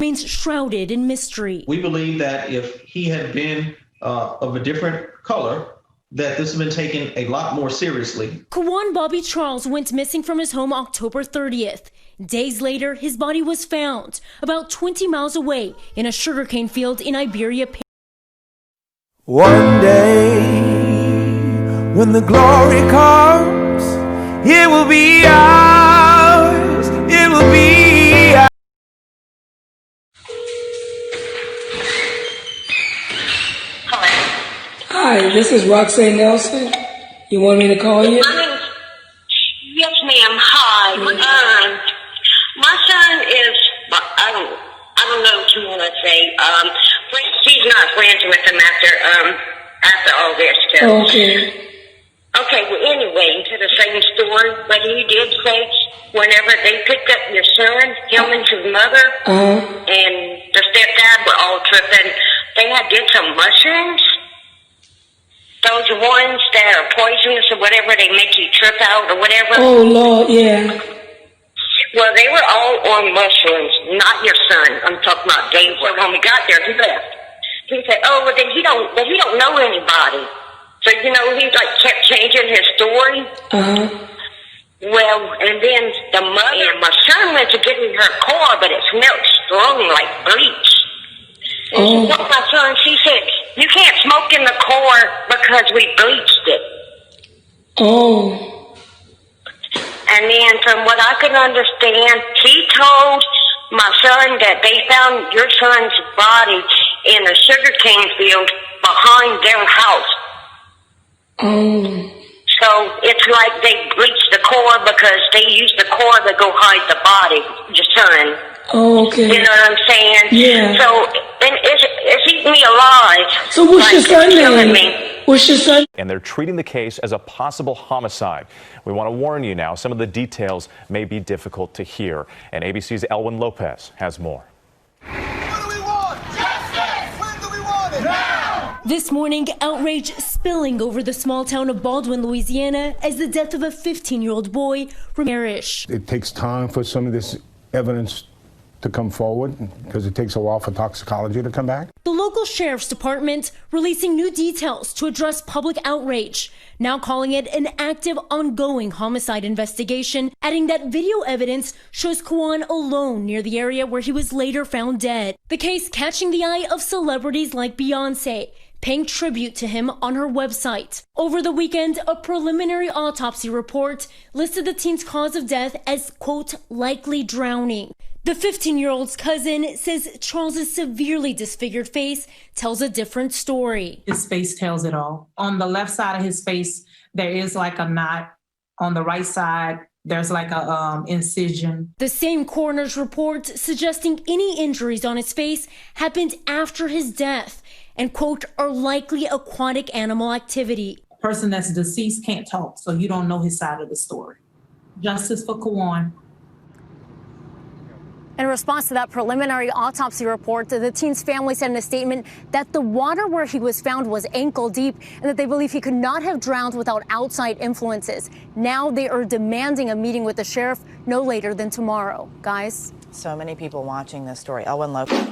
remains shrouded in mystery. We believe that if he had been of a different color, that this has been taken a lot more seriously. Quawan Bobby Charles went missing from his home October 30th. Days later, his body was found about 20 miles away in a sugarcane field in Iberia. One day, when the glory comes, it will be ours, it will be ours. Hi, this is Roxanne Nelson. You want me to call you? Yes, ma'am. Hi. My son is, I don't know what you want to say. She's not friends with him after all this stuff. Oh, okay. Okay, well, anyway, to the same story, but he did say whenever they picked up your son, him and his mother, and the stepdad were all tripping, they did some mushrooms. Those ones that are poisonous or whatever, they make you trip out or whatever. Oh, Lord, yeah. Well, they were all on mushrooms, not your son. I'm talking about Dave. So when we got there, he left. He said, "Oh, well, then he don't know anybody." So he kept changing his story. Well, and then the mother, my son went to get in her car, but it smelled strong like bleach. And she told my son, she said, "You can't smoke in the car because we bleached it." Oh. And then from what I could understand, he told my son that they found your son's body in a sugarcane field behind their house. So it's like they bleached the core because they used the core to go hide the body, your son. Oh, okay. You know what I'm saying? Yeah. So it's eating me alive. So what's your son name? What's your son? And they're treating the case as a possible homicide. We want to warn you now, some of the details may be difficult to hear. And ABC's Elwin Lopez has more. What do we want? Justice! When do we want it? Now! This morning, outrage spilling over the small town of Baldwin, Louisiana, as the death of a 15-year-old boy perished. It takes time for some of this evidence to come forward because it takes a while for toxicology to come back. The local sheriff's department releasing new details to address public outrage, now calling it an active, ongoing homicide investigation, adding that video evidence shows Quawan alone near the area where he was later found dead. The case catching the eye of celebrities like Beyonce, paying tribute to him on her website. Over the weekend, a preliminary autopsy report listed the teen's cause of death as, quote, likely drowning. The 15-year-old's cousin says Charles's severely disfigured face tells a different story. His face tells it all. On the left side of his face, there is like a knot. On the right side, there's like a incision. The same coroner's report suggesting any injuries on his face happened after his death and, quote, are likely aquatic animal activity. A person that's deceased can't talk, so you don't know his side of the story. Justice for Quawan. In response to that preliminary autopsy report, the teen's family said in a statement that the water where he was found was ankle deep and that they believe he could not have drowned without outside influences. Now they are demanding a meeting with the sheriff no later than tomorrow. Guys? So many people watching this story. Elwin Lopez.